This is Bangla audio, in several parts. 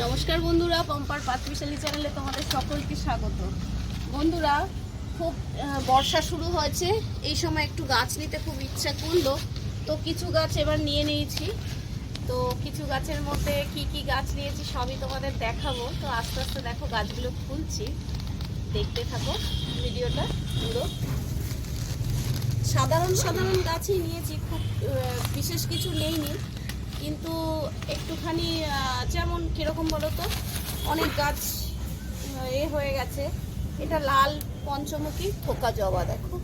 নমস্কার বন্ধুরা, পম্পার পাঁচমিশালি চ্যানেলে তোমাদের সকলকে স্বাগত। বন্ধুরা, খুব বর্ষা শুরু হয়েছে, এই সময় একটু গাছ নিতে খুব ইচ্ছা করলো, তো কিছু গাছ এবার নিয়ে নিয়েছি। তো কিছু গাছের মধ্যে কি কি গাছ নিয়েছি সবই তোমাদের দেখাবো। তো আস্তে আস্তে দেখো গাছগুলো খুলছি, দেখতে থাকো ভিডিওটা পুরো। সাধারণ সাধারণ গাছই নিয়েছি, খুব বিশেষ কিছু নেইনি, কিন্তু একটুখানি যেমন কীরকম বলো তো, অনেক গাছ হয়ে গেছে। এটা লাল পঞ্চমুখী থোকা জবা, দেখো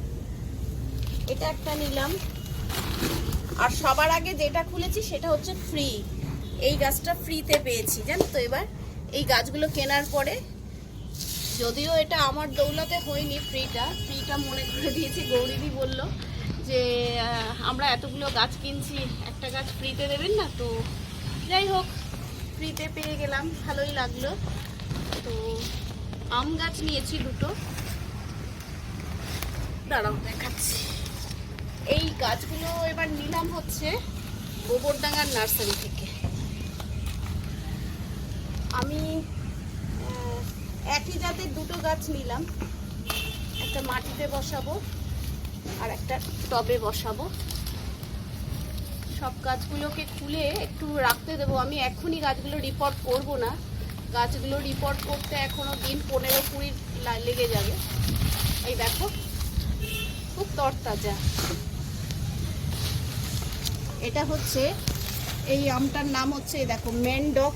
এটা একটা নিলাম। আর সবার আগে যেটা খুলেছি সেটা হচ্ছে ফ্রি, এই গাছটা ফ্রিতে পেয়েছি জানো তো। এবার এই গাছগুলো কেনার পরে, যদিও এটা আমার দৌলতে হয়নি, ফ্রিটা মনে করে দিয়েছি। গৌরীদি বলল যে আমরা এতগুলো গাছ কিনছি, একটা গাছ ফ্রিতে দেবেন না, তো যাই হোক ফ্রিতে পেয়ে গেলাম, ভালোই লাগলো। তো আম গাছ নিয়েছি দুটো, দাঁড়াও দেখাচ্ছি। এই গাছগুলো এবার নিলাম হচ্ছে গোবরডাঙ্গার নার্সারি থেকে। আমি একই জাতের দুটো গাছ নিলাম, একটা মাটিতে বসাবো আর একটা টবে বসাবো। সব গাছগুলোকে খুলে একটু রাখতে দেবো। আমি এখনই গাছগুলো রিপোর্ট করব না, গাছগুলো রিপোর্ট করতে এখনো দিন 15-20 লেগে যাবে। এই দেখো খুব তরতাজা। এটা হচ্ছে, এই আমটার নাম হচ্ছে, দেখো মেনডক,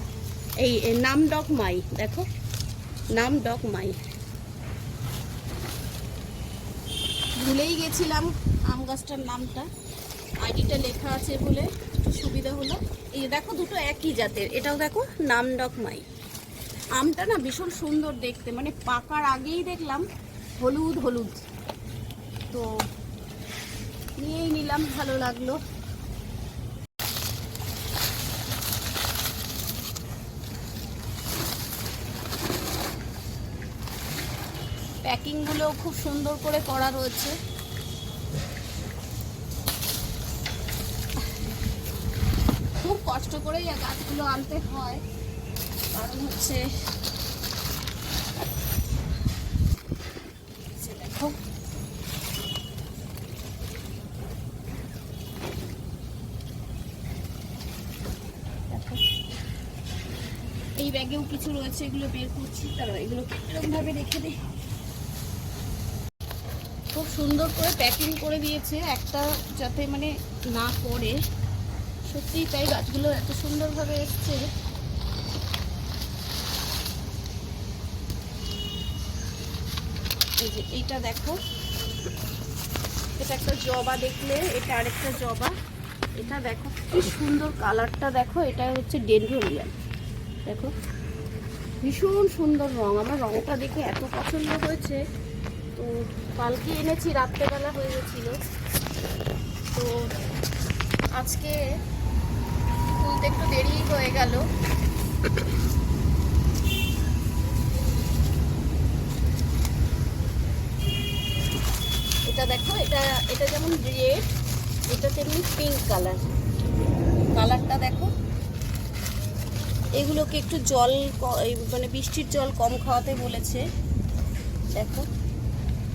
এই নামডক মাই, দেখো নামডক মাই। ভুলেই গেছিলাম আম গাছটার নামটা, আইডিটা লেখা আছে বলে একটু সুবিধা হলো। এই দেখো দুটো একই জাতের, এটাও দেখো নামডক মাই। আমটা না ভীষণ সুন্দর দেখতে, মানে পাকার আগেই দেখলাম হলুদ হলুদ, তো নিয়েই নিলাম, ভালো লাগলো। প্যাকিংগুলো খুব সুন্দর করে করা রয়েছে। খুব কষ্ট করেই গাছগুলো আনতে হয়, কারণ হচ্ছে দেখো এই ব্যাগেও কিছু রয়েছে, এগুলো বের করছি, তারা এগুলো এরকম ভাবে রেখে দিই। খুব সুন্দর করে প্যাকিং করে দিয়েছে, একটা যাতে মানে না পড়ে, সত্যিই তাই। গাছগুলো এত সুন্দরভাবে এসছে। এই যে এইটা দেখো, এটা একটা জবা, দেখলে এটা আরেকটা জবা। এটা দেখো কি সুন্দর কালারটা, দেখো এটা হচ্ছে ডেনড্রোলিয়ান, দেখো ভীষণ সুন্দর রং। আমার রংটা দেখে এত পছন্দ হয়েছে, তো কালকে এনেছি, রাত্রেবেলা হয়ে গেছিল, তো আজকে তুলতে একটু দেরি হয়ে গেল। এটা দেখো, এটা যেমন রেড, এটা তেমনি পিঙ্ক কালারটা দেখো। এগুলোকে একটু জল, মানে বৃষ্টির জল কম খাওয়াতে বলেছে, দেখো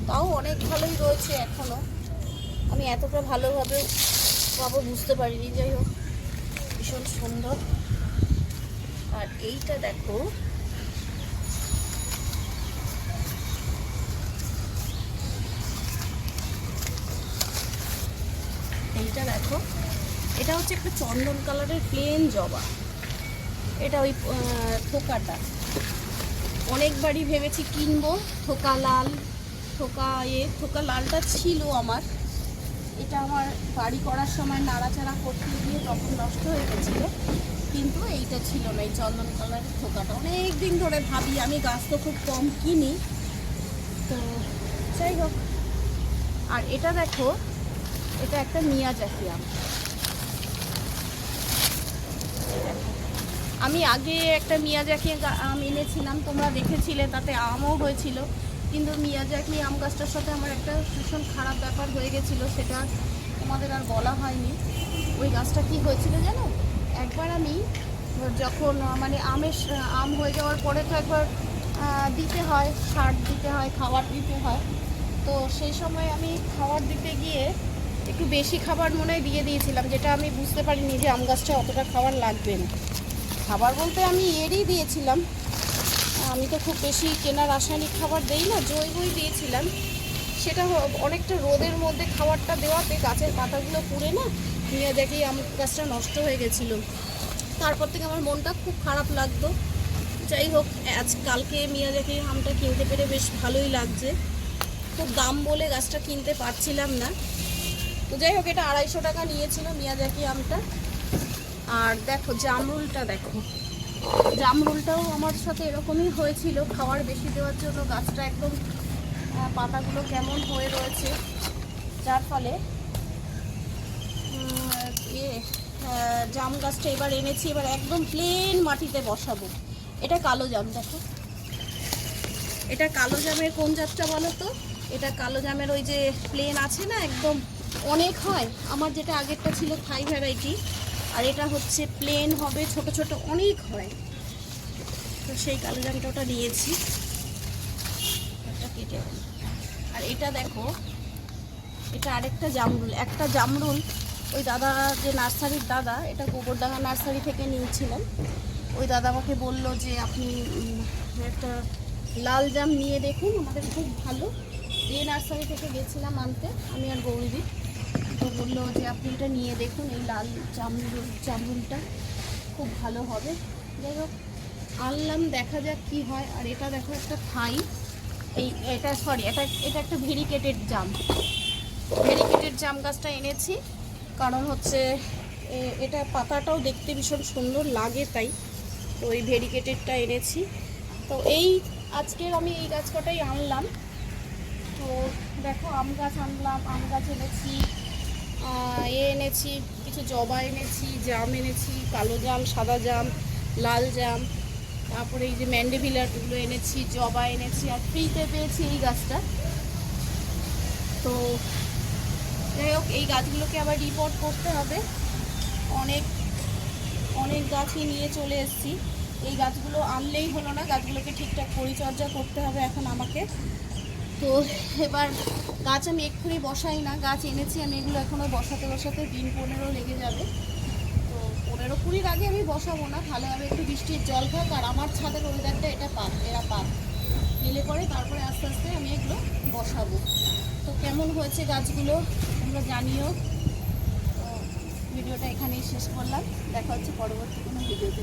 তাও অনেক ভালোই রয়েছে এখনো। আমি এতটা ভালোভাবে পাবো বুঝতে পারিনি, যাই হোক ভীষণ সুন্দর। আর এইটা দেখো, এইটা দেখো, এটা হচ্ছে একটা চন্দন কালারের প্লেন জবা। এটা ওই থোকাটা অনেকবারই ভেবেছি কিনবো, থোকা লাল, থোকা লালটা ছিল আমার, এটা আমার বাড়ি করার সময় নাড়াচাড়া করতে গিয়ে তখন নষ্ট হয়ে গেছিলো, কিন্তু এইটা ছিল না, এই চন্দন কালারের থোকাটা। অনেক দিন ধরে ভাবি, আমি গাছ তো খুব কম কিনি, তো যাই হোক। আর এটা দেখো, এটা একটা মিয়াজাকি আম। আমি আগে একটা মিয়াজাকি আম এনেছিলাম, তোমরা দেখেছিলে, তাতে আমও হয়েছিল, কিন্তু মিয়াজাকি আম গাছটার সাথে আমার একটা ভীষণ খারাপ ব্যাপার হয়ে গেছিলো, সেটা তোমাদের আর বলা হয়নি। ওই গাছটা কি হয়েছিল জানো, একবার আমি যখন মানে আম হয়ে যাওয়ার পরে তো একবার দিতে হয়, সার দিতে হয়, খাবার দিতে হয়। তো সেই সময় আমি খাবার দিতে গিয়ে একটু বেশি খাবার মনে হয় দিয়ে দিয়েছিলাম, যেটা আমি বুঝতে পারিনি যে আম গাছটা অতটা খাবার লাগবে না। খাবার বলতে আমি এরই দিয়েছিলাম, আমি তো খুব বেশি কেনা রাসায়নিক খাবার দেই না, জৈবই দিয়েছিলাম। সেটা অনেকটা রোদের মধ্যে খাবারটা দেওয়াতে গাছের পাতাগুলো পুড়ে না নিয়ে দেখি আম গাছটা নষ্ট হয়ে গেছিলো। তারপর থেকে আমার মনটা খুব খারাপ লাগতো। যাই হোক, কালকে মিয়াজাকি আমটা কিনতে পেরে বেশ ভালোই লাগছে। খুব দাম বলে গাছটা কিনতে পারছিলাম না। তো যাই হোক, এটা 250 টাকা নিয়েছিল মিয়াজাকি আমটা। আর দেখো জামরুলটা, দেখো জামরুলটাও আমার সাথে এরকমই হয়েছিল, খাবার বেশি দেওয়ার জন্য গাছটা একদম পাতাগুলো কেমন হয়ে রয়েছে, যার ফলে জাম গাছটা এবার এনেছি, এবার একদম প্লেন মাটিতে বসাবো। এটা কালো জাম, দেখো এটা কালো জামের কোন জাতটা বলো তো? এটা কালো জামের ওই যে প্লেন আছে না, একদম অনেক হয়। আমার যেটা আগেরটা ছিল থাই ভ্যারাইটি, আর এটা হচ্ছে প্লেন হবে, ছোট ছোট অনেক হয়। তো সেই কালো জামটা ওটা নিয়েছি, একটা কেটে। আর এটা দেখো, এটা আরেকটা জামরুল, একটা জামরুল ওই দাদা, যে নার্সারির দাদা, এটা গোবরডাঙ্গা নার্সারি থেকে নিয়েছিলাম। ওই দাদা আমাকে বললো যে আপনি একটা লাল জাম নিয়ে দেখুন, আমাদের খুব ভালো। এই নার্সারি থেকে গেছিলাম আনতে আমি আর গৌরীদি, তো বললো যে আপনি এটা নিয়ে দেখুন, এই লাল জামরুলটা খুব ভালো হবে। যাই হোক, আনলাম, দেখা যাক কি হয়। আর এটা দেখো একটা থাই, এটা একটা ভেরিকেটেড জাম, ভেরিকেটেড জাম গাছটা এনেছি, কারণ হচ্ছে এটা পাতাটাও দেখতে ভীষণ সুন্দর লাগে, তাই তো এই ভেরিকেটেডটা এনেছি। তো আজকের আমি এই গাছ কটাই আনলাম। তো দেখো, আম গাছ আনলাম, আম গাছ এনেছি, এনেছি কিছু জবা এনেছি, জাম এনেছি, কালো জাম, সাদা জাম, লাল জাম, তারপরে এই যে ম্যান্ডেভিলারগুলো এনেছি, জবা এনেছি, আর ফ্রিতে পেয়েছি এই গাছটা। তো যাই হোক, এই গাছগুলোকে আবার রিপোর্ট করতে হবে। অনেক অনেক গাছই নিয়ে চলে এসেছি, এই গাছগুলো আনলেই হলো না, গাছগুলোকে ঠিকঠাক পরিচর্যা করতে হবে এখন আমাকে। তো এবার গাছ আমি এক্ষুনি বসাই না, গাছ এনেছি আমি, এগুলো এখনও বসাতে বসাতে দিন 15 লেগে যাবে। তো 15-20 আগে আমি বসাবো না, ভালোভাবে একটু বৃষ্টির জল খাক, আর আমার ছাদের ওয়েদারটা এটা এরা পাক এলে পরে তারপরে আস্তে আস্তে আমি এগুলো বসাবো। তো কেমন হয়েছে গাছগুলো তোমরা জানিও। তো ভিডিওটা এখানেই শেষ করলাম, দেখা হচ্ছে পরবর্তী কোনো ভিডিওতে।